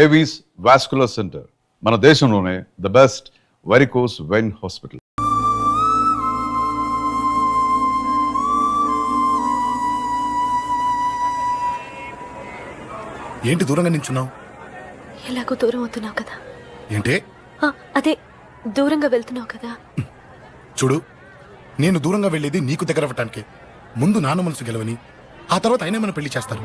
Avis vascular centre, మన దేశంలోనే the best varicose vein hospital. ఏంటి దూరంగా నించున్నావు? ఎలాగో దూరం అవుతున్నావు కదా. ఏంటి? అదే దూరంగా వెళ్తున్నావు కదా. చూడు, నేను దూరంగా వెళ్ళేది నీకు దగ్గర అవ్వటానికి. ముందు నాన్న మనసు గెలవని, ఆ తర్వాత అయినా మన పెళ్లి చేస్తారు.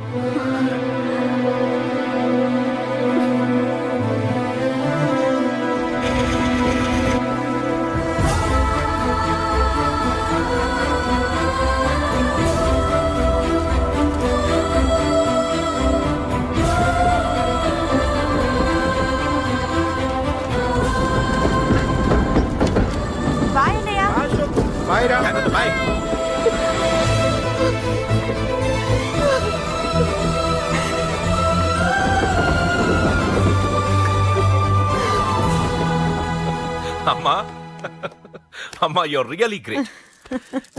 అమ్మా అమ్మా, యూర్ రియలీ గ్రేట్.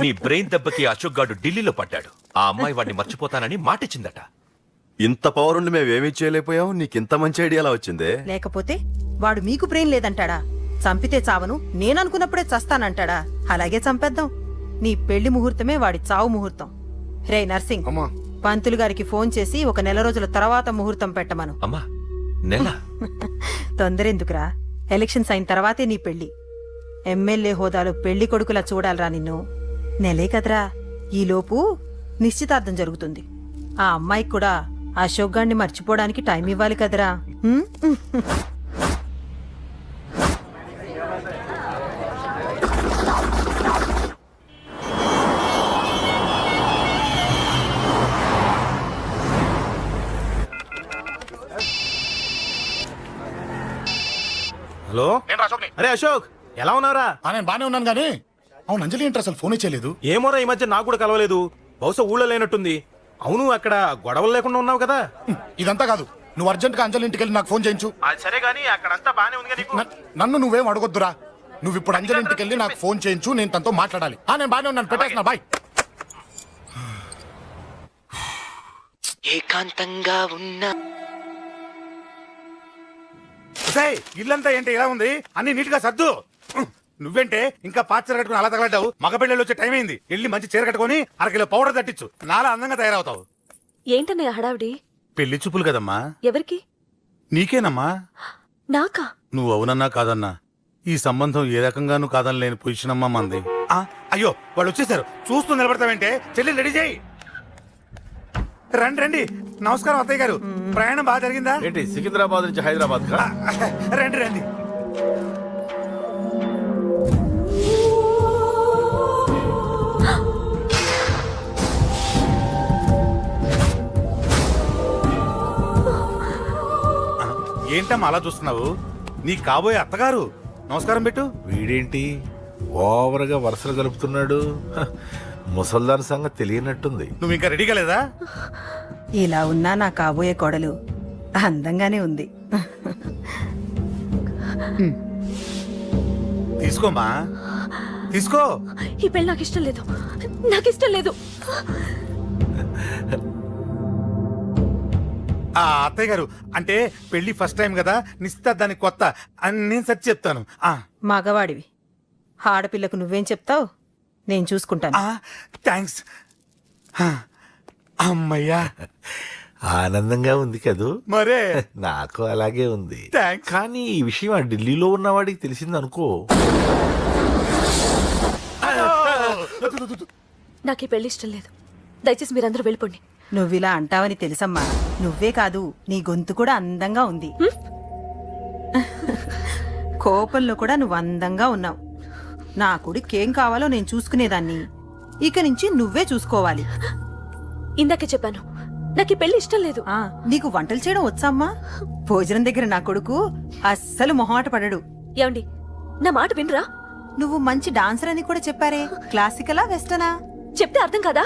నీ బ్రెయిన్ దెబ్బకి అశోక్ గాడు ఢిల్లీలో పడ్డాడు. ఆ అమ్మాయి వాడిని మర్చిపోతానని మాటిచ్చిందట. ఇంత పవర్ ఉండి మేమేమీ చేయలేకపోయాం, నీకింత మంచి ఐడియా ఎలా వచ్చిందే? లేకపోతే వాడు మీకు బ్రెయిన్ లేదంటాడా? చంపితే చావను, నేననుకున్నప్పుడే చస్తానంటాడా? అలాగే చంపేద్దాం. నీ పెళ్లి ముహూర్తమే వాడి చావు ముహూర్తం. రే నర్సింగ్, పంతులు గారికి ఫోన్ చేసి ఒక నెల రోజుల తర్వాత ముహూర్తం పెట్టమను. అమ్మా, నెల? తొందరెందుకురా, ఎలక్షన్స్ అయిన తర్వాతే నీ పెళ్లి. ఎమ్మెల్యే హోదాలో పెళ్లి కొడుకులా చూడాలరా నిన్ను. నెలే కదరా, ఈలోపు నిశ్చితార్థం జరుగుతుంది. ఆ అమ్మాయికి కూడా అశోక్ గాడిని మర్చిపోవడానికి టైం ఇవ్వాలి కదరా. హలో, అరే అశోక్, ఎలా ఉన్నారా? నేను బానే ఉన్నాను గానీ, అవును అంజలి ఏంటి అసలు ఫోన్ ఇచ్చేయలేదు? ఏమోరా, ఈ మధ్య నాకు కూడా కలవలేదు. బహుశా ఊళ్ళో లేనట్టుంది. అవును, అక్కడ గొడవలు లేకుండా ఉన్నావు కదా. ఇదంతా కాదు, నువ్వు అర్జెంట్ గా అంజలి ఇంటికి వెళ్ళి నాకు ఫోన్ చేయించు. అది సరే గానీ అక్కడంతా బానే ఉంది కదా. నన్ను నువ్వేం అడగొద్దురా. నువ్వు ఇప్పుడు అంజలి ఇంటికి వెళ్ళి నాకు ఫోన్ చేయించు, నేను తనతో మాట్లాడాలి. నేను బానే ఉన్నాను, పెట్టేస్తున్నా, బాయ్. ఏకాంతంగా ఉన్నా ఇల్లంతా ఏంటి ఇలా ఉంది? అన్ని నీట్ గా సర్దు. నువ్వేంటే ఇంకా పాత చీర కట్టుకుని అలా తగలడ్డావు? మగ పెళ్ళి వచ్చే టైం అయింది. వెళ్ళి మంచి చీర కట్టుకుని అరకిలో పౌడర్ తట్టించు, నాలా అందంగా తయారవుతావు. ఏంటన్నయ్య హడావిడి? పెళ్లి చూపులు కదమ్మా. ఎవరికి? నీకేనమ్మా. నాకా? నువ్వు అవునన్నా కాదన్నా, ఈ సంబంధం ఏ రకంగానూ కాదని లేని పొజిషన్ అమ్మా మంది. అయ్యో, వాళ్ళు వచ్చేసారు. చూస్తూ నిలబడతావేంటే? చెల్లి రెడీ చేయి. రండి రండి. నమస్కారం అత్తయ్య గారు, ప్రయాణం బాగా జరిగిందా? ఏంటి, సికింద్రాబాద్ నుంచి హైదరాబాద్? రండి రండి. ఏంటమ్మా అలా చూస్తున్నావు? నీ కాబోయే అత్తగారు. నమస్కారం పెట్టు. వీడేంటి ఓవర్గా వరుసలు కలుపుతున్నాడు? ముసల్దాన్ సంగతి తెలియనట్టుంది. నువ్వు ఇంకా రెడీగా లేదా? ఇలా ఉన్నా నా కాబోయే కోడలు అందంగానే ఉంది. తీసుకోమా, తీసుకో. ఈ పెళ్లి నాకు ఇష్టం లేదు, నాకు ఇష్టం లేదు. అత్తయ్య గారు, అంటే పెళ్లి ఫస్ట్ టైం కదా, నిశ్చితార్థానికి కొత్త అని నేను సరి చెప్తాను. మగవాడివి, ఆడపిల్లకు నువ్వేం చెప్తావు? నేను చూసుకుంటాను. థ్యాంక్స్. అమ్మయ్యా, ఆనందంగా ఉంది కదూ? మరే నాకు అలాగే ఉంది. థ్యాంక్స్. కానీ ఈ విషయం ఆ ఢిల్లీలో ఉన్నవాడికి తెలిసింది అనుకో. నాకు ఈ పెళ్లి ఇష్టం లేదు. దయచేసి మీరందరూ వెళ్ళిపోండి. నువ్విలా అంటావని తెలుసమ్మా. నువ్వే కాదు, నీ గొంతు కూడా అందంగా ఉంది. కోపంలో కూడా నువ్వు అందంగా ఉన్నావు. నా కొడుకేం కావాలో నేను చూసుకునేదాన్ని, ఇక నుంచి నువ్వే చూసుకోవాలి. ఇందాకే చెప్పాను, నాకు ఈ పెళ్లి ఇష్టం లేదు. నీకు వంటలు చేయడం వచ్చామ్మా? భోజనం దగ్గర నా కొడుకు అస్సలు మొహమాట పడడు. ఏమండి, నా మాట వినరా? నువ్వు మంచి డాన్సర్ అని కూడా చెప్పారే. క్లాసికలా వెస్టర్నా? చెప్తే అర్థం కాదా?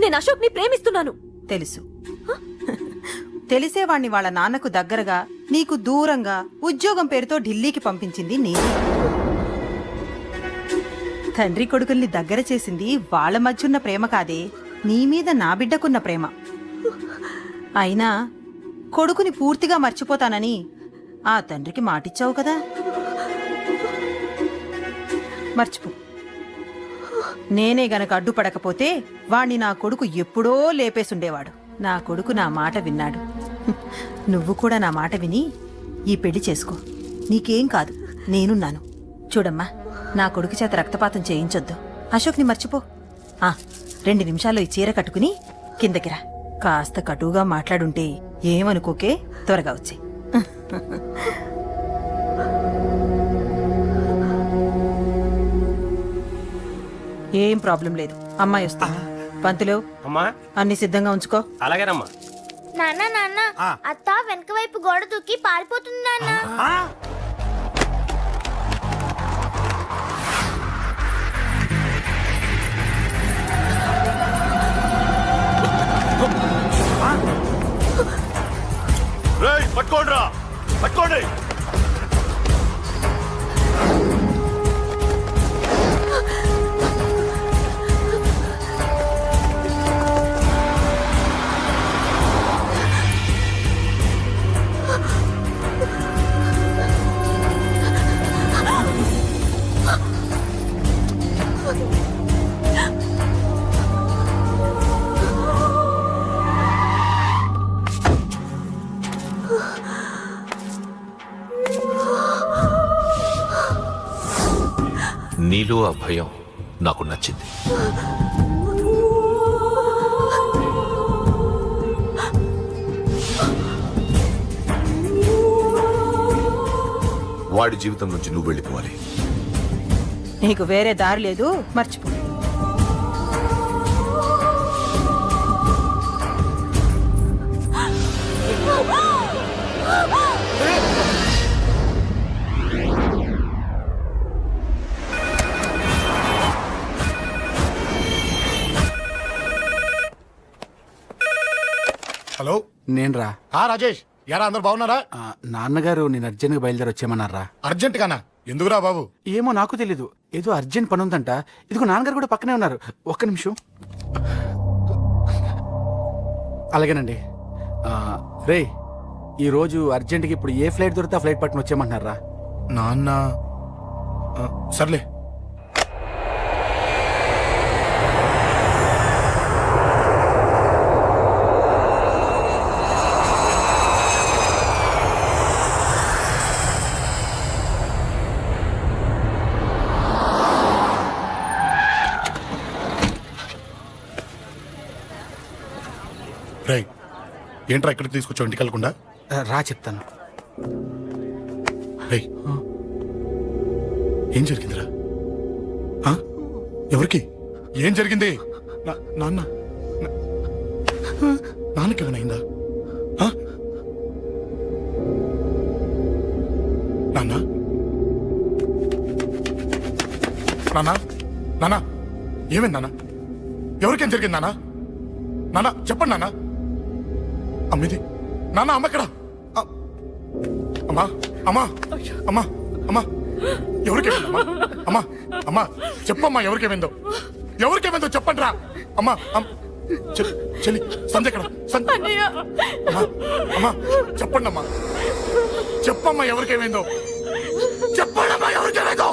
నేను అశోక్ ని ప్రేమిస్తున్నాను. తెలుసు. తెలిసేవాణ్ణి వాళ్ళ నాన్నకు దగ్గరగా, నీకు దూరంగా ఉద్యోగం పేరుతో ఢిల్లీకి పంపించింది నేనే. తండ్రి కొడుకుల్ని దగ్గర చేసింది వాళ్ళ మధ్యున్న ప్రేమ కాదే, నీ మీద నా బిడ్డకున్న ప్రేమ. అయినా కొడుకుని పూర్తిగా మర్చిపోతానని ఆ తండ్రికి మాటిచ్చావు కదా, మర్చిపో. నేనే గనక అడ్డుపడకపోతే వాణ్ణి నా కొడుకు ఎప్పుడో లేపేసుండేవాడు. నా కొడుకు నా మాట విన్నాడు. నువ్వు కూడా నా మాట విని ఈ పెళ్లి చేసుకో. నీకేం కాదు, నేనున్నాను. చూడమ్మా, నా కొడుకు చేత రక్తపాతం చేయించొద్దు. అశోక్ని మర్చిపో. 2 నిమిషాల్లో ఈ చీర కట్టుకుని కిందకిరా. కాస్త కటువుగా మాట్లాడుంటే ఏమనుకోకే, త్వరగా వచ్చే. ఏం ప్రాబ్లం లేదు, అమ్మాయి వస్తుంది. పంతులు, అమ్మా అన్ని సిద్ధంగా ఉంచుకో. అలాగేనమ్మా. నాన్న నాన్న అత్త వెనక వైపు గోడ దూకి పారిపోతుంది నాన్న. పట్టుకోండి రా, పట్టుకోండి. నీలో ఆ భయం నాకు నచ్చింది. వాడి జీవితం నుంచి నువ్వు వెళ్ళిపోవాలి. నీకు వేరే దారి లేదు, మర్చిపో. హలో, నేను రా. రాజేష్, యారా అందరు బాగున్నారా? నాన్నగారు నేను అర్జెంట్గా బయలుదేరి వచ్చేయమన్నారా. అర్జెంట్ గానా? ఎందుకురా బాబు? ఏమో నాకు తెలీదు, ఏదో అర్జెంట్ పని ఉందంట. ఇదిగో నాన్నగారు కూడా పక్కనే ఉన్నారు. ఒక్క నిమిషం. అలాగేనండి. రే, ఈరోజు అర్జెంట్కి ఇప్పుడు ఏ ఫ్లైట్ దొరికితే ఆ ఫ్లైట్ పట్టుకుని వచ్చేయమంటున్నారా. నాన్న సర్లే. రేయ్, ఏంట్రా ఇక్కడికి తీసుకొచ్చావు ఇంటికి వెళ్ళకుండా? రా చెప్తాను. రేయ్, ఏం జరిగిందిరా? ఎవరికి ఏం జరిగింది? నాన్నకి ఏమైనా నాన్న? నాన్న, నాన్న, ఏమైంది నాన్న? ఎవరికేం జరిగింది నాన్న? నాన్న చెప్పండి నాన్న. అమ్మిది నాన్న, అమ్మ ఎక్కడ? అమ్మా, అమ్మా, అమ్మా, అమ్మా, ఎవరికేమైందమ్మా? అమ్మా, అమ్మా చెప్పమ్మా, ఎవరికేమైందో? ఎవరికేమైందో చెప్పండి రా. అమ్మా, చెల్లి సంధ్య ఎక్కడ? అమ్మా, అమ్మా చెప్పండి అమ్మా, చెప్పమ్మా ఎవరికేమైందో? చెప్పండి అమ్మా, ఎవరికేమైందో?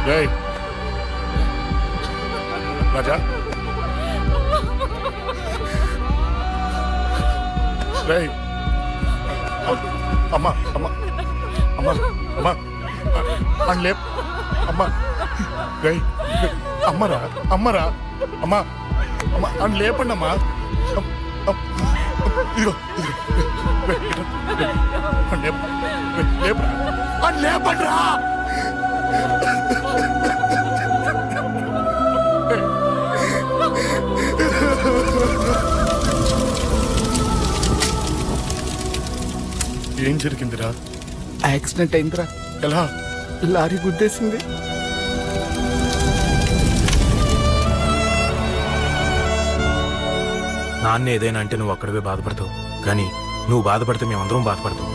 రేయ్ రాజా రేయ్ అమ్మా అమ్మా అమ్మా అమ్మా అని లేప్ అమ్మా రేయ్ అమ్మరా అమ్మరా అమ్మా అమ్మా అని లేపండి అమ్మా ఇదిగో లేపండి రా ఏం జరిగిందిరా? యాక్సిడెంట్ అయిందిరా. ఎలా? లారీ గుద్దేసింది. నాన్న ఏదైనా అంటే నువ్వు అక్కడవే బాధపడతావు, కానీ నువ్వు బాధపడితే మేమందరం బాధపడతాం.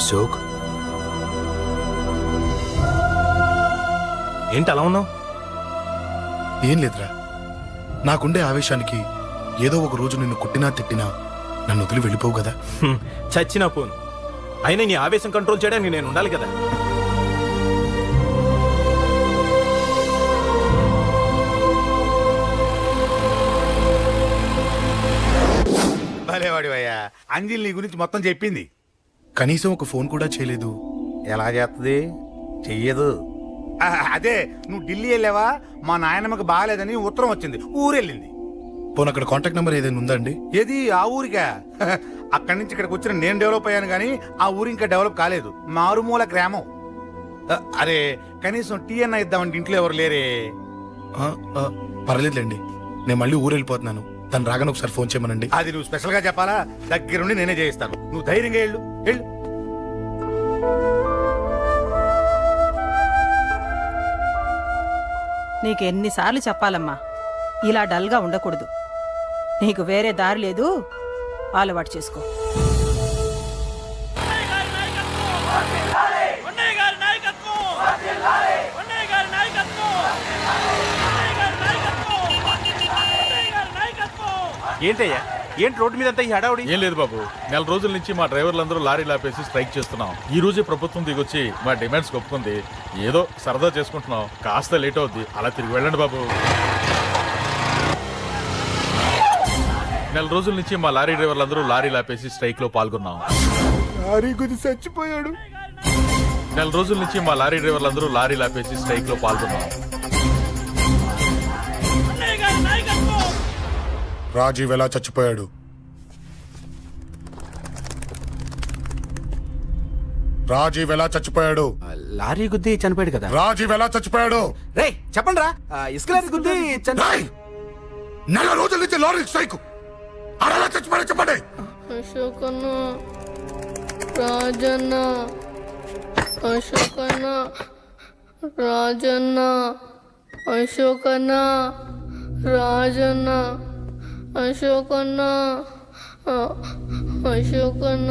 అశోక్, ఏంటి అలా ఉన్నావు? ఏం లేదురా, నాకుండే ఆవేశానికి ఏదో ఒక రోజు నిన్ను కొట్టినా తిట్టినా నన్ను వదిలి వెళ్ళిపోవు కదా. చచ్చినా పోను, అయినా నీ ఆవేశం కంట్రోల్ చేయడానికి నేను ఉండాలి కదా. భలేవాడివయ్యా, అంజలి నీ గురించి మొత్తం చెప్పింది. కనీసం ఒక ఫోన్ కూడా చేయలేదు. ఎలా చేస్తుంది? చెయ్యదు. అదే నువ్వు ఢిల్లీ వెళ్ళావా, మా నాయనమ్మకి బాగాలేదని ఉత్తరం వచ్చింది, ఊరెళ్ళింది. పోనీ అక్కడ కాంటాక్ట్ నెంబర్ ఏదైనా ఉందా అండి? ఏది ఆ ఊరికా? అక్కడి నుంచి ఇక్కడికి వచ్చిన నేను డెవలప్ అయ్యాను కానీ ఆ ఊరు ఇంకా డెవలప్ కాలేదు, మారుమూల గ్రామం. అరే కనీసం టీ అన్న ఇద్దామంటే ఇంట్లో ఎవరు లేరే. పర్లేదులేండి, నేను మళ్ళీ ఊరు వెళ్ళిపోతున్నాను. తను రాగానే ఒకసారి ఫోన్ చేయమనండి. అది నువ్వు స్పెషల్ గా చెప్పాలా? దగ్గరుండి నేనే చేయిస్తాను, నువ్వు ధైర్యంగా వెళ్ళు వెళ్ళు. నీకెన్నిసార్లు చెప్పాలమ్మా, ఇలా డల్గా ఉండకూడదు. నీకు వేరే దారి లేదు, అలవాటు చేసుకో. ఏంటయ్యా, ఏంటి రోడ్డు మీద అంతా ఈ హడావుడి? ఏం లేదు బాబు, నెల రోజుల నుంచి మా డ్రైవర్లందరూ లారీ లాపేసి స్ట్రైక్ చేస్తున్నాం. ఈ రోజే ప్రభుత్వం దిగొచ్చి మా డిమాండ్స్ ఒప్పుకుంది. ఏదో సరదా చేసుకుంటున్నాం, కాస్త లేట్ అవుద్ది, అలా తిరిగి వెళ్ళండి బాబు. నెల రోజుల నుంచి మా లారీ డ్రైవర్లందరూ లారీ లాపేసి స్ట్రైక్ లో పాల్గొన్నాం. లారీ గుద్ది చచ్చిపోయాడు. నెల రోజుల నుంచి మా లారీ డ్రైవర్లందరూ లారీ లాపేసి స్ట్రైక్ లో పాల్గొన్నాం. రాజీవ్ ఎలా చచ్చిపోయాడు? రాజీవ్ ఎలా చచ్చిపోయాడు? లారీ గుద్ది చనిపోయాడు కదా. రాజీవ్ ఎలా చచ్చిపోయాడు? రే చెప్పండి రా, ఇసుక లారీ గుద్ది రేయ్! నెల రోజుల నుంచి లారీ స్ట్రైక్, అలా చచ్చిపోయాడు చెప్పండి. అశోకన్న, రాజన్న, అశోకన్న, రాజన్న, అశోకన్న, రాజన్న, అశోకన్న, అశోకన్న,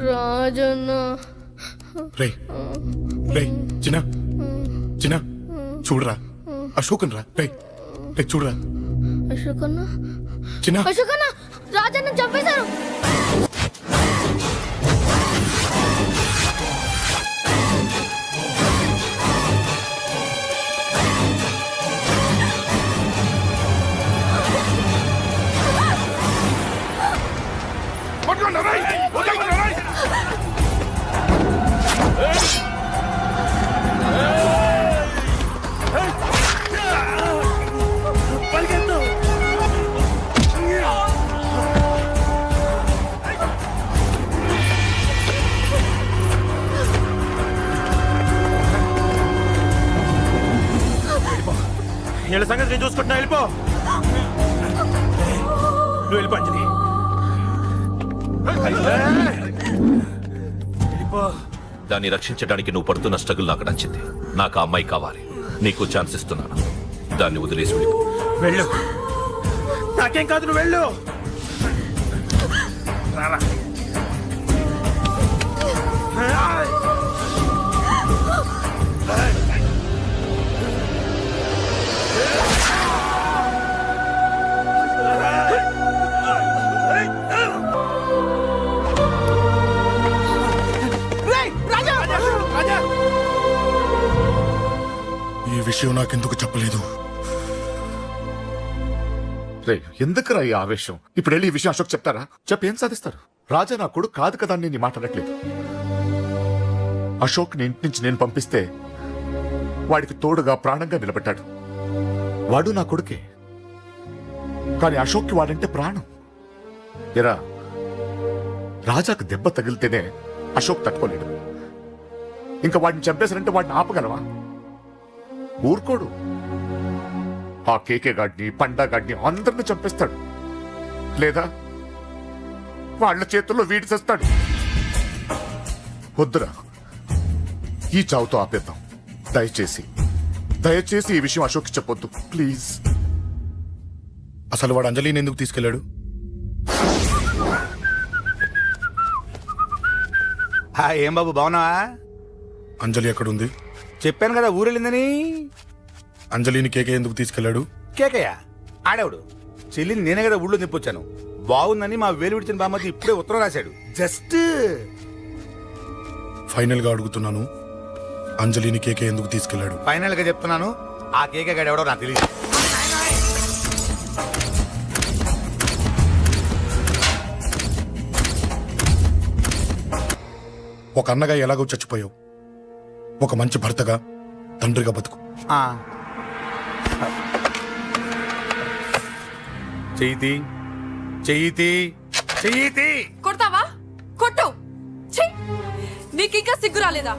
రాజన్న. రే రే చిన్న చిన్న చూడరా, అశోకన్ రా. రే రే చూడరా, అశోకన్న, చిన్న అశోకన్న, రాజన్న చంపేశారు. వీళ్ళ సంగతి నేను చూసుకుంటున్నా, వెళ్ళిపో. నువ్వు వెళ్ళిపో అంజలి. దాన్ని రక్షించడానికి నువ్వు పడుతున్న స్ట్రగుల్ నాకు నచ్చింది. నాకు ఆ అమ్మాయి కావాలి, నీకు ఛాన్స్ ఇస్తున్నాను. దాన్ని వదిలేసి వెళ్ళిపో. వెళ్ళు, నాకేం కాదు, నువ్వు వెళ్ళు. రారా. విషయం నాకెందుకు చెప్పలేదు? రే ఎందుకురా ఈ ఆవేశం? ఇప్పుడు వెళ్ళి ఈ విషయం అశోక్ చెప్తారా? చెప్పి ఏం సాధిస్తారు? రాజా నా కొడుకు కాదు కదా అని నేను మాట్లాడట్లేదు. అశోక్ ని ఇంటి నుంచి నేను పంపిస్తే వాడికి తోడుగా ప్రాణంగా నిలబెట్టాడు. వాడు నా కొడుకే, కానీ అశోక్కి వాడంటే ప్రాణం. ఎరా రాజాకు దెబ్బ తగిలితేనే అశోక్ తట్టుకోలేడు. ఇంకా వాడిని చంపేశారంటే వాడిని ఆపగలవా? ఊరుకోడు. ఆ కేకే గాడిని, పండా గాడిని అందరిని చంపేస్తాడు. లేదా వాళ్ళ చేతుల్లో వీడి చేస్తాడు. వద్దురా, ఈ చావుతో ఆపేద్దాం. దయచేసి ఈ విషయం అశోక్కి చెప్పొద్దు ప్లీజ్. అసలు వాడు అంజలిని ఎందుకు తీసుకెళ్లాడు? ఏం బాబు బాగున్నావా? అంజలి ఎక్కడుంది? చెప్పాను కదా ఊరెళ్ళిందని. అంజలిని కేకే ఎందుకు తీసుకెళ్లాడు? కేకయ్య ఆడేవుడు. చెల్లిని నేనే కదా ఊళ్ళో నిప్పొచ్చాను. బాగుందని మా వేలు విడిచిన బామ్మది ఇప్పుడే ఉత్తరం రాశాడు. జస్ట్ ఫైనల్ గా అడుగుతున్నాను, అంజలిని కేకే ఎందుకు తీసుకెళ్లాడు? ఫైనల్ గా చెప్తున్నాను, ఆ కేక గాడు ఎవడో నాకు తెలియదు. ఒక అన్నగా ఎలాగో చచ్చిపోయావు, ఒక మంచి భర్తగా, తండ్రిగా బతుకు. చెయ్యితి కొడతావా? కొట్టు. నీకింకా సిగ్గు రాలేదా?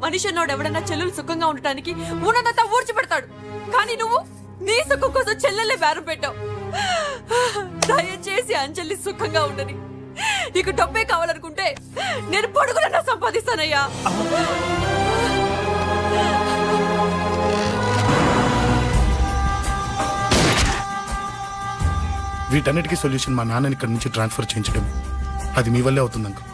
మనిషి అన్నోడు ఎవడన్నా చెల్లెలు సుఖంగా ఉండటానికి ఉన్నదంతా ఊడ్చిపెడతాడు. కానీ నువ్వు నీ సుఖం కోసం చెల్లెలే బేరం పెట్టావు. దయచేసి అంజలి సుఖంగా ఉండని. నీకు డబ్బే కావాలనుకుంటే నేను పొడుగులన్నా సంపాదిస్తానయ్యా. వీటన్నిటికీ సొల్యూషన్ మా నాన్నని ఇక్కడి నుంచి ట్రాన్స్ఫర్ చేయించడం. అది మీ వల్లే అవుతుంది అంకుల్.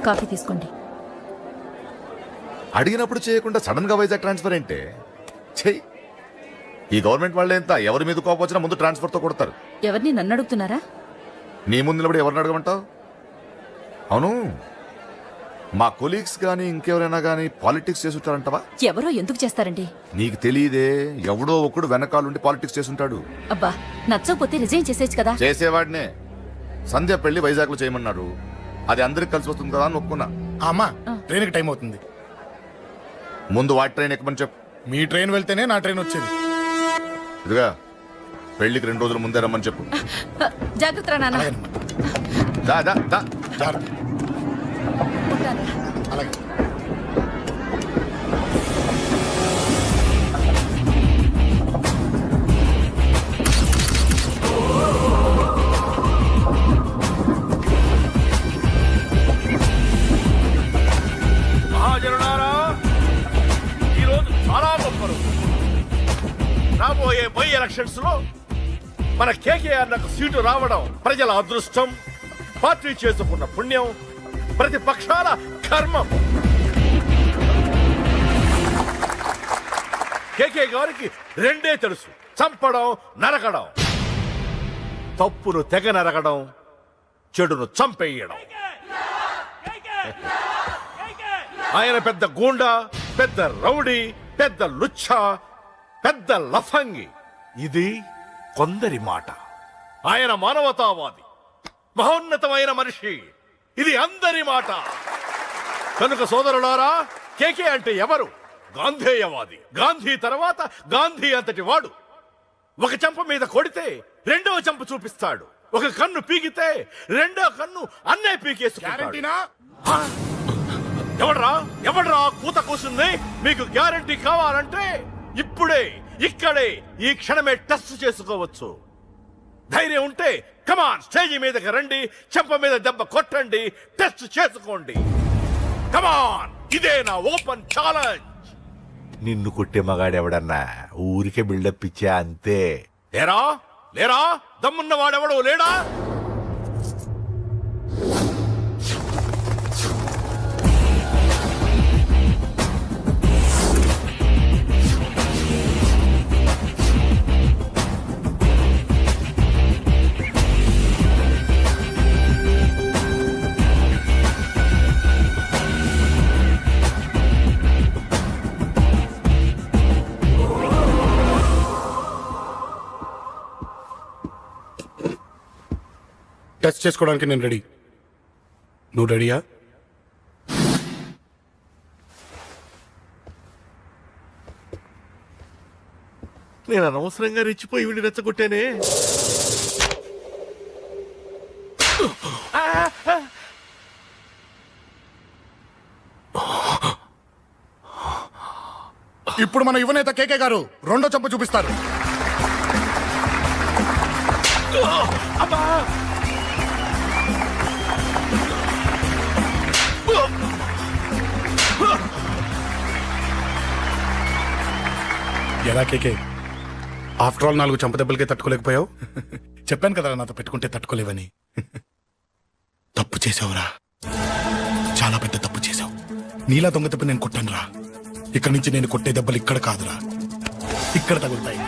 కాఫీ తీసుకోండి. అడిగినప్పుడు చేయకుండా సడన్ గా వైజాగ్ ట్రాన్స్ఫర్ ఏంటే? చెయ్యి. ఈ గవర్నమెంట్ వాళ్ళే ఎంత ఎవరి మీద కోపం వచ్చినా ముందు ట్రాన్స్ఫర్ తో కొడతారు. ఎవరిని నన్ను అడుగుతున్నారా? నీ ముందు నిలబడి ఎవరిని అడగమంటావు? అవును, మా కొలీగ్స్ గానీ ఇంకెవరైనా గానీ పాలిటిక్స్ చేసుంటారంటవా? ఎవరో ఎందుకు చేస్తారండి? నీకు తెలియదే, ఎవడో ఒకడు వెనకాలండి పాలిటిక్స్ చేసుంటాడు. అబ్బా, నచ్చకపోతే రిజైన్ చేసేయచ్చు కదా. చేసేవాడినే. సంధ్య పెళ్లి వైజాగ్ లో చేయమన్నాడు. అది అందరికి కలిసి వస్తుంది కదా అని ఒప్పుకున్నా. అమ్మా, ట్రైన్కి టైం అవుతుంది. ముందు వాటి ట్రైన్ ఎక్కమని చెప్పు. మీ ట్రైన్ వెళ్తేనే నా ట్రైన్ వచ్చేది. ఇదిగా పెళ్లికి 2 రోజుల ముందే రమ్మని చెప్పు. జాగ్రత్త నాన్న. దా దా దా. జాగ్రత్త. అలాగే. ఈరోజు చాలా గొప్ప రోజు. రాబోయే బై ఎలక్షన్స్ లో మన కేకేఆర్ నాకు సీటు రావడం ప్రజల అదృష్టం, పార్టీ చేసుకున్న పుణ్యం, ప్రతిపక్షాల కర్మం. కేకే గారికి రెండే తెలుసు: చంపడం, నరకడం. తప్పును తెగ నరకడం, చెడును చంపేయడం. ఆయన పెద్ద గూండా, పెద్ద రౌడీ, పెద్ద లుచ్చ, పెద్ద లఫంగి. ఇది కొందరి మాట. ఆయన మానవతావాది, మహోన్నతమైన మనిషి. ఇది అందరి మాట. కనుక సోదరులారా, కేకే అంటే ఎవరు? గాంధేయవాది. గాంధీ తర్వాత గాంధీ అంతటి వాడు. ఒక చెంప మీద కొడితే రెండవ చెంప చూపిస్తాడు. ఒక కన్ను పీకితే రెండో కన్ను అన్నే పీకేసుకుంటాడు. ఎవడ్రా కూత కూసింది? మీకు గ్యారంటీ కావాలంటే ఇప్పుడే, ఇక్కడే, ఈ క్షణమే టెస్ట్ చేసుకోవచ్చు. ధైర్యం ఉంటే కమాన్, స్టేజీ మీదకి రండి, చెంప మీద దెబ్బ కొట్టండి, టెస్ట్ చేసుకోండి. కమాన్, ఇదే నా ఓపెన్ ఛాలెంజ్. నిన్ను కొట్టే మగాడెవడన్నా ఊరికే బిల్డప్ ఇచ్చా అంతే. లేరా దమ్మున్న వాడెవడో లేడా? టెస్ట్ చేసుకోవడానికి నేను రెడీ. నువ్వు రెడీయా? నేను అనవసరంగా రెచ్చిపోయి వీడిని రెచ్చగొట్టానే. ఇప్పుడు మన యువనేత కేకే గారు రెండో చంప చూపిస్తారు. ఎలా కేకే, ఆఫ్టర్ ఆల్ 4 చంప దెబ్బలకే తట్టుకోలేకపోయావు? చెప్పాను కదా నాతో పెట్టుకుంటే తట్టుకోలేవని. తప్పు చేసావురా, చాలా పెద్ద తప్పు చేసావు. నీలా దొంగ దెబ్బ నేను కొట్టాను రా. ఇక్కడి నుంచి నేను కొట్టే దెబ్బలు ఇక్కడ కాదురా, ఇక్కడ తగులుతాయి.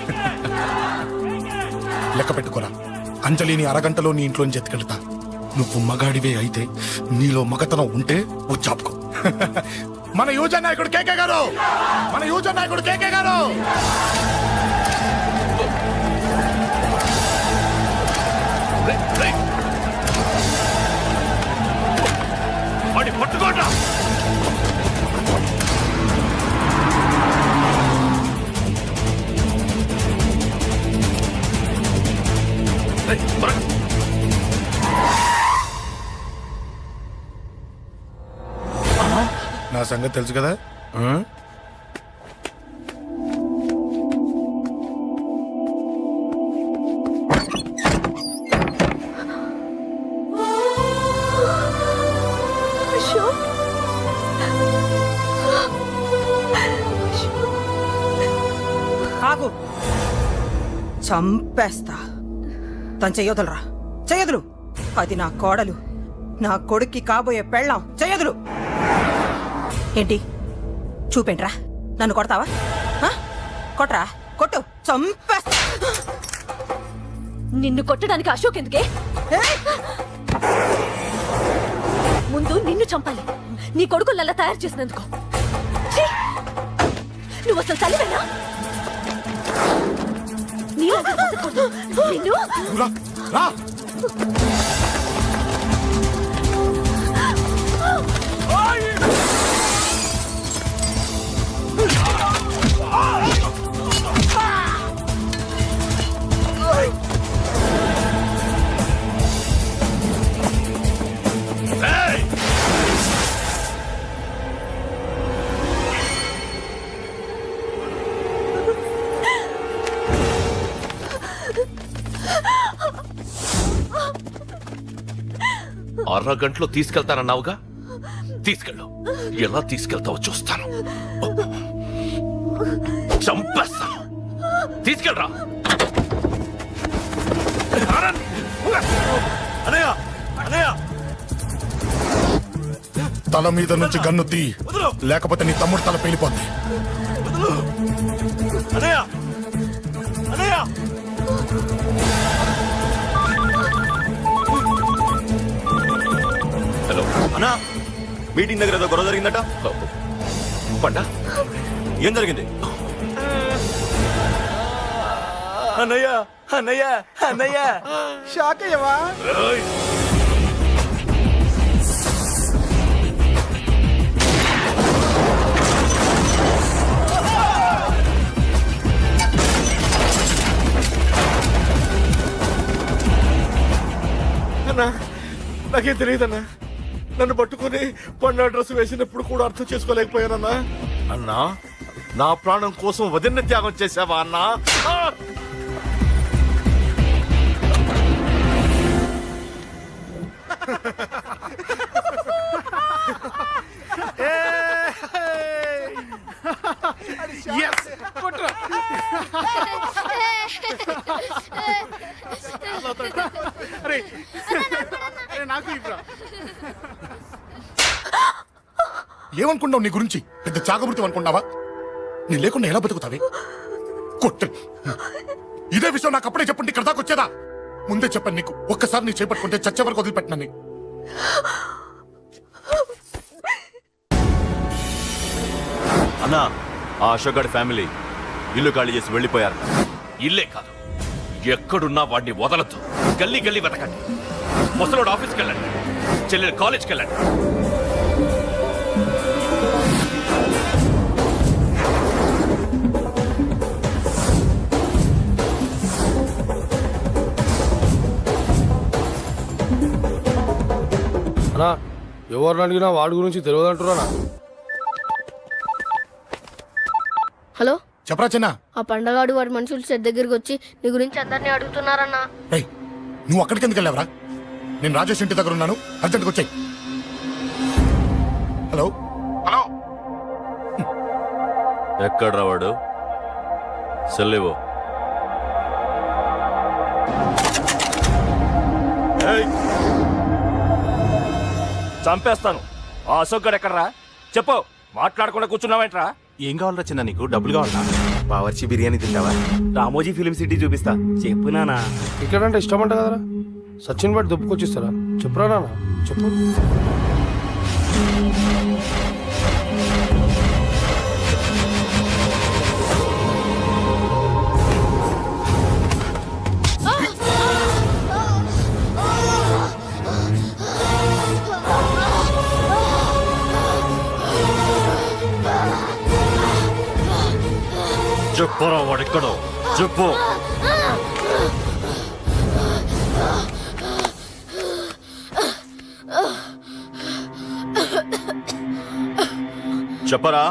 లెక్క పెట్టుకోరా, అంజలిని అరగంటలో నీ ఇంట్లోంచి ఎత్తుకెళ్తా. నువ్వు మగాడివే అయితే, నీలో మగతనం ఉంటే వచ్చాపుకో. మన యువజన నాయకుడు కేకే గారు, మన యువజన నాయకుడు కేకే గారు. పట్టుకోండి. నా సంగతి తెలుసు కదా. ఆగు, చంపేస్తా. తను చెయ్యొదలరా, చెయ్యదులు. అది నా కోడలు, నా కొడుక్కి కాబోయే పెళ్ళాం. చెయ్యదులు. ఏంటి చూపేంట్రా? నన్ను కొడతావా? కొట్రా, కొట్టు, చంపేస్తా. నిన్ను కొట్టడానికి అశోక్ ఎందుకే? ముందు నిన్ను చంపాలి, నీ కొడుకులల్లా తయారు చేసినందుకు. ఛీ! నువ్వు అసలు తల్లివేనా? నిన్ను రా, రా. అరగంటలో తీసుకెళ్తానన్నావుగా, తీసుకెళ్ళు. ఎలా తీసుకెళ్తావో చూస్తాను. చంపేస్తాను. తీసుకెళ్ళరా. అనయ్య, అనయ్య, తల మీద నుంచి గన్ను తీ, లేకపోతే నీ తమ్ముడు తల పేలిపోద్ది. అనయ్య, అనయ్య. హలో అన్నా, మీటింగ్ దగ్గర ఏదో గొడవ జరిగిందట. పండా, ఏం జరిగింది? అన్నయ్య, అన్నయ్య, అన్నయ్య, షాక్ అయ్యవా? అన్నా, నాకేం తెలియదన్నా. నన్ను పట్టుకుని పండు డ్రెస్ వేసినప్పుడు కూడా అర్థం చేసుకోలేకపోయానన్నా. అన్నా, నా ప్రాణం కోసం వదిన త్యాగం చేసావా అన్నా? ఏమనుకున్నావు నీ గురించి? పెద్ద చాగమృతం అనుకున్నావా? నీ లేకుండా ఎలా బతుకుతావే? కొట్టు. ఇదే విషయం నాకు అప్పుడే చెప్పండి, ఇక్కడ దాకా వచ్చేదా? ముందే చెప్పాను నీకు, ఒక్కసారి నీ చేపట్టుకుంటే చచ్చే వరకు వదిలిపెట్టినని. అన్నా, ఆ అశోక్ గారి ఫ్యామిలీ ఇల్లు ఖాళీ చేసి వెళ్ళిపోయారు. ఇల్లే కాదు, ఎక్కడున్నా వాడిని వదలదు. గల్లీ గల్లీ వెతకండి. ముసలోడు ఆఫీస్కి వెళ్ళండి, చెల్లెలు కాలేజ్కి వెళ్ళండి. అన్నా ఎవరిని అడిగినా వాడి గురించి తెలియదంటున్నా. హలో, చెప్పరా చిన్న. ఆ పండగాడు వాడి మనుషులు సెట్ దగ్గరికి వచ్చి నీ గురించి అందరినీ అడుగుతున్నారన్నా. ఏయ్, నువ్వు అక్కడికి ఎందుకు వెళ్ళావరా? నేను రాజేష్ ఇంటి దగ్గర ఉన్నాను, అర్జెంట్గా వచ్చాయి. హలో హలో, ఎక్కడ్రా వాడు? సెల్లివో. చంపేస్తాను. ఆ అశోక్ గడు ఎక్కడరా? చెప్పు. మాట్లాడకుండా కూర్చున్నావేంట్రా? ఏం కావాలరా చిన్న, నీకు డబ్బులు కావాలా? బావర్చి బిర్యానీ తింటావా? రామోజీ ఫిలిం సిటీ చూపిస్తా. చెప్పు నానా. ఇక్కడంటే ఇష్టం అంట కదరా? సచిన్ బట్టి దుప్పుకొచ్చిస్తారా? చెప్పురా నాన్న, చెప్పు. చెప్పురా వాడెక్కడో చెప్పు. చెప్పరా,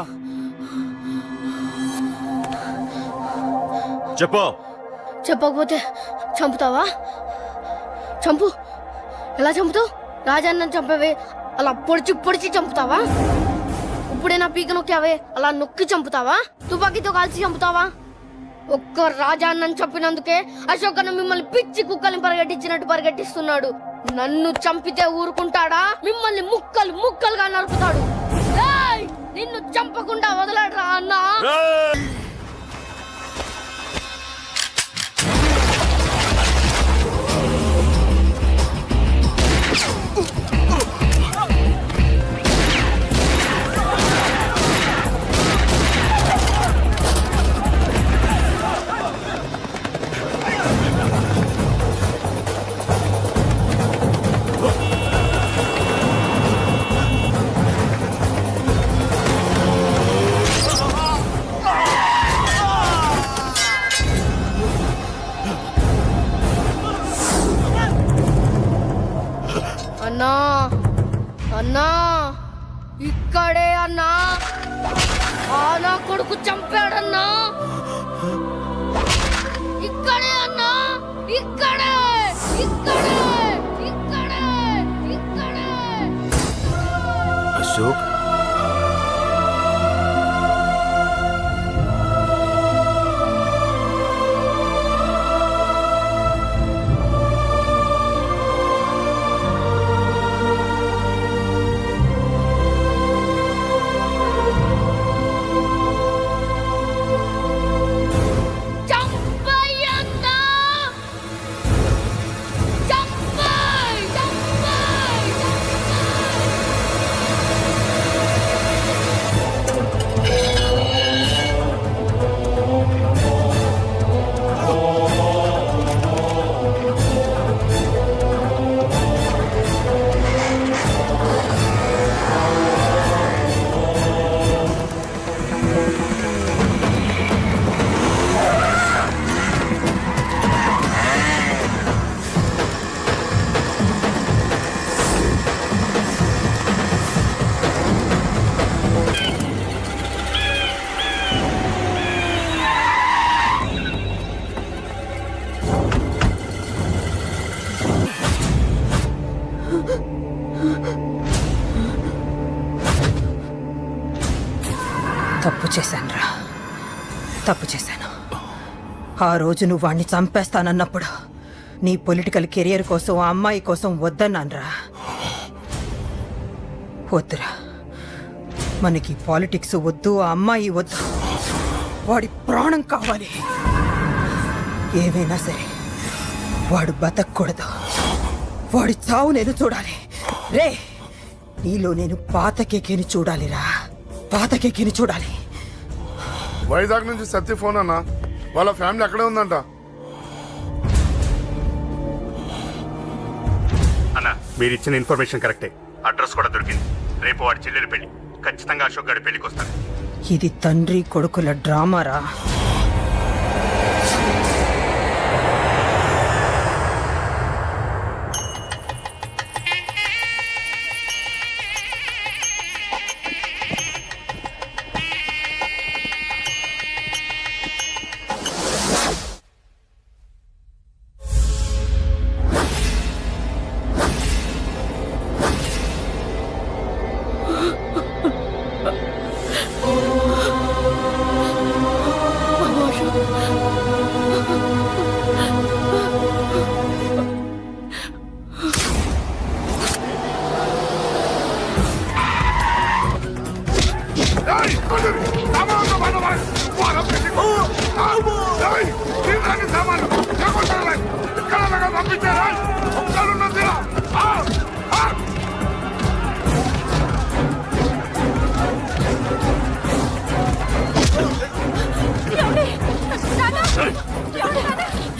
చెప్పు. చెప్పకపోతే చంపుతావా? చంపు. ఎలా చంపుతావు? రాజాన్న చంపవే అలా పొడిచి పొడిచి చంపుతావా? ఇప్పుడే నా పీక నొక్కావే అలా నొక్కి చంపుతావా? తుపాకీతో కాల్చి చంపుతావా? ఒక్క రాజాన్నని చంపినందుకే అశోక్ అన్న మిమ్మల్ని పిచ్చి కుక్కల్ని పరిగెట్టించినట్టు పరిగెట్టిస్తున్నాడు. నన్ను చంపితే ఊరుకుంటాడా? మిమ్మల్ని ముక్కలు ముక్కలుగా నరుకుతాడు. ఏయ్! నిన్ను చంపకుండా వదలడరా అన్నా. అన్నా, అన్నా, ఇక్కడే అన్నా. నా కొడుకు చంపాడన్నా. ఇక్కడే అన్నా, ఇక్కడే, ఇక్కడే, ఇక్కడే, ఇక్కడే. అశోక్, తప్పు చేశానురా, తప్పు చేశాను. ఆ రోజు నువ్వు వాణ్ణి చంపేస్తానన్నప్పుడు నీ పొలిటికల్ కెరియర్ కోసం ఆ అమ్మాయి కోసం వద్దన్నానురా. వద్దురా, మనకి పాలిటిక్స్ వద్దు, ఆ అమ్మాయి వద్దు. వాడి ప్రాణం కావాలి. ఏమైనా సరే వాడు బతకూడదు. వాడి చావు నేను చూడాలి. రే, నీలో నేను పాత కేకేని చూడాలిరా, పాత కేకేని చూడాలి. వైజాగ్ నుంచి సత్య ఫోన్ అన్న, వాళ్ళ ఫ్యామిలీ అక్కడే ఉందంట. మీరు ఇచ్చిన ఇన్ఫర్మేషన్ కరెక్టే. అడ్రస్ కూడా దొరికింది. రేపు వాడి చెల్లెలి పెళ్లి. ఖచ్చితంగా అశోక్ గారి పెళ్లికి వస్తాను. ఇది తండ్రి కొడుకుల డ్రామారా.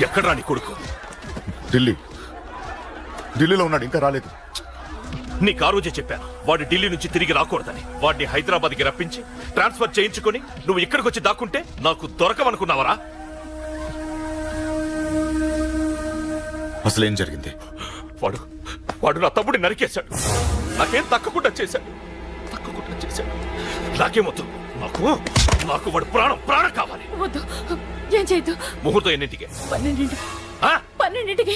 ఎక్కడ్రా నీ కొడుకు? ఢిల్లీలో ఉన్నాడు, ఇంకా రాలేదు. నీకు ఆ రోజే చెప్పాను వాడు ఢిల్లీ నుంచి తిరిగి రాకూడదని. వాడిని హైదరాబాద్కి రప్పించి ట్రాన్స్ఫర్ చేయించుకొని నువ్వు ఇక్కడికి వచ్చి దాక్కుంటే నాకు దొరకవనుకున్నావరా? అసలేం జరిగింది? వాడు నా తమ్ముడిని నరికేశాడు. నాకేం తక్కకుండా చేశాడు. నాకేమొద్దు. నాకు వాడు ప్రాణం కావాలి. వద్దు, ఏం చేయొద్దు. ముహూర్తం ఎన్నింటికి? 12ంటికి.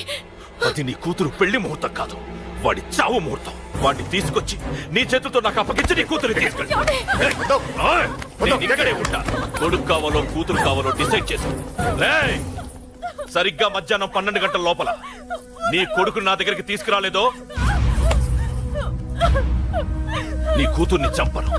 అది నీ కూతురు పెళ్లి ముహూర్తం కాదు, వాడి చావు ముహూర్తం. వాడిని తీసుకొచ్చి నీ చేతులతో నాకు అప్పగించి నీ కూతురు తీసుకెళ్ళి. నేను ఇక్కడే ఉంటా. కొడుకు కావాలో కూతురు కావాలో డిసైడ్ చేశాను. సరిగ్గా మధ్యాహ్నం 12 గంటల లోపల నీ కొడుకుని నా దగ్గరికి తీసుకురాలేదో నీ కూతుర్ని చంపను.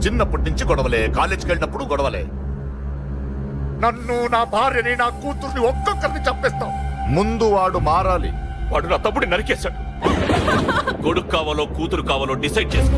చిన్నప్పటి నుంచి గొడవలే, కాలేజీకి వెళ్ళినప్పుడు గొడవలే. నన్ను, నా భార్యని, నా కూతుర్ని ఒక్కొక్కరిని చంపేస్తాం. ముందు వాడు మారాలి. వాడు నా తమ్ముడిని నరికేశాడు. కొడుకు కావాలో కూతురు కావాలో డిసైడ్ చేసుకో.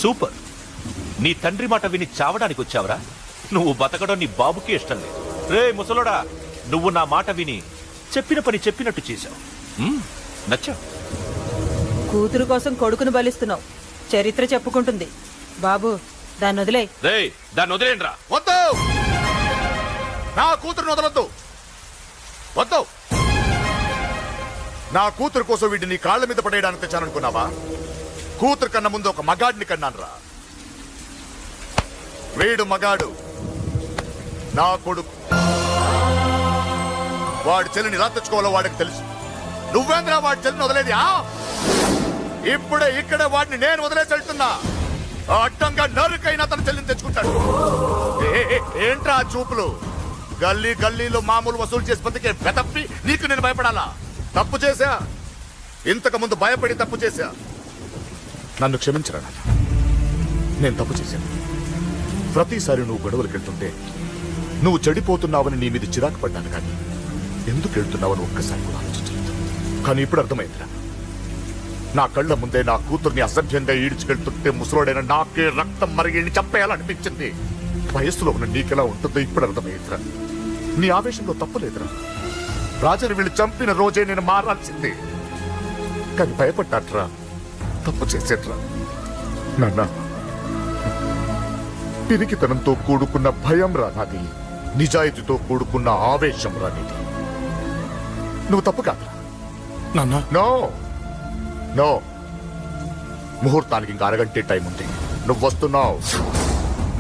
సూపర్. నీ తండ్రి మాట విని చావడానికి వచ్చావరా? నువ్వు బతకడం నీ బాబుకి ఇష్టం లేదు. రే ముసలోడా, నువ్వు నా మాట విని చెప్పిన పని చెప్పినట్టు చేశావు. నచ్చా. కూతురు కోసం కొడుకును బలిస్తున్నావు. చరిత్ర చెప్పుకుంటుంది. బాబు, దాన్ని వదిలే. రే, దాన్ని వదిలేండ్రా. వద్దు, నా కూతురుని వదలొద్దు. వద్దు. నా కూతురు కోసం వీడిని నీ కాళ్ళ మీద పడేయడానికి తెచ్చాననుకున్నావా? కూతురు కన్నా ముందు ఒక మగాడిని కన్నాను రా. వీడు మగాడు, నా కొడుకు. వాడి చెల్లిని ఎలా తెచ్చుకోవాలో వాడికి తెలుసు. నువ్వేంద్రా వాడి చెల్లిని వదిలేది? ఇప్పుడే ఇక్కడే వాడిని నేను వదిలేసి వెళ్తున్నా. అడ్డంగా నరుకైనా తన చెల్లిని తెచ్చుకుంటాడు. ఏంట్రా చూపులు? గల్లీ గల్లీలో మామూలు వసూలు చేసి బతికే వెతప్పి నీకు నేను భయపడాలా? తప్పు చేశా, ఇంతకు ముందు భయపడి తప్పు చేశా. నన్ను క్షమించరా నాన్న, నేను తప్పు చేశాను. ప్రతిసారి నువ్వు గొడవలకు వెళ్తుంటే నువ్వు చెడిపోతున్నావని నీ మీద చిరాకు పడ్డాను, కానీ ఎందుకు వెళ్తున్నావని ఒక్కసారి కూడా ఆలోచించలేదు. కానీ ఇప్పుడు అర్థమైందిరా, నా కళ్ళ ముందే నా కూతుర్ని అసభ్యంగా ఈడ్చుకెళ్తుంటే ముసలోడైన నాకే రక్తం మరిగి చంపేయాలనిపించింది. వయస్సులో ఉన్న నీకెలా ఉంటుందో ఇప్పుడు అర్థమైందిరా. నీ ఆవేశంలో తప్పులేదురా. రాజాని వీళ్ళు చంపిన రోజే నేను మారాల్సిందే. కానీ భయపడ్డాట్రా, తప్పు చేసేట్రా. నాన్న, పిరికితనంతో కూడుకున్న భయం రా నాది, నిజాయితీతో కూడుకున్న ఆవేశం రా నీది. నువ్వు తప్పు కాదు. నాన్న నో నో, ముహూర్తానికి ఇంకా అరగంటే టైం ఉంది. నువ్వు వస్తున్నావు,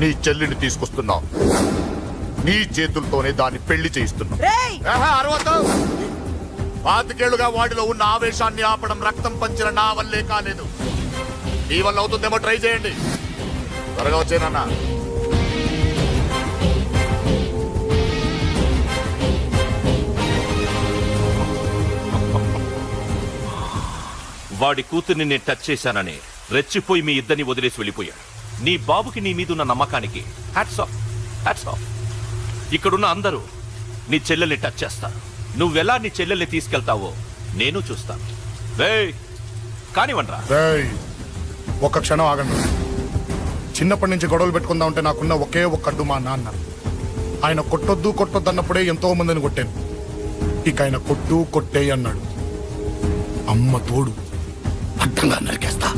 నీ చెల్లిని తీసుకొస్తున్నావు, నీ చేతులతోనే దాన్ని పెళ్లి చేయిస్తున్నావు. రేయ్! ఆహా, అరవద్దు. పాతికేళ్లుగా వాడిలో ఉన్న ఆవేశాన్ని ఆపడం రక్తం పంచిన నా వల్లే కాలేదు. నీ వల్ల అవుతుందేమో ట్రై చేయండి. త్వరగా వచ్చేనన్నా. వాడి కూతుర్ని నేను టచ్ చేశానని రెచ్చిపోయి మీ ఇద్దరిని వదిలేసి వెళ్ళిపోయాడు. నీ బాబుకి నీ మీదున్న నమ్మకానికి హ్యాట్స్ ఆఫ్, హ్యాట్స్ ఆఫ్. ఇక్కడున్న అందరూ నీ చెల్లెల్ని టచ్ చేస్తారు. నువ్వెలా నీ చెల్లెల్ని తీసుకెళ్తావో నేను చూస్తాను. కానివ్వండ్రా. రేయ్, ఒక్క క్షణం ఆగండి. చిన్నప్పటి నుంచి గొడవలు పెట్టుకుందా ఉంటే నాకున్న ఒకే ఒక్క అడ్డు మా నాన్న. ఆయన కొట్టొద్దు కొట్టొద్దు అన్నప్పుడే ఎంతో మందిని కొట్టాను. ఇక ఆయన కొట్టు కొట్టే అన్నాడు. అమ్మ తోడు అడ్డంగా నరికేస్తా.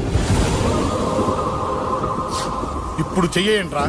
ఇప్పుడు చెయ్యేయండ్రా.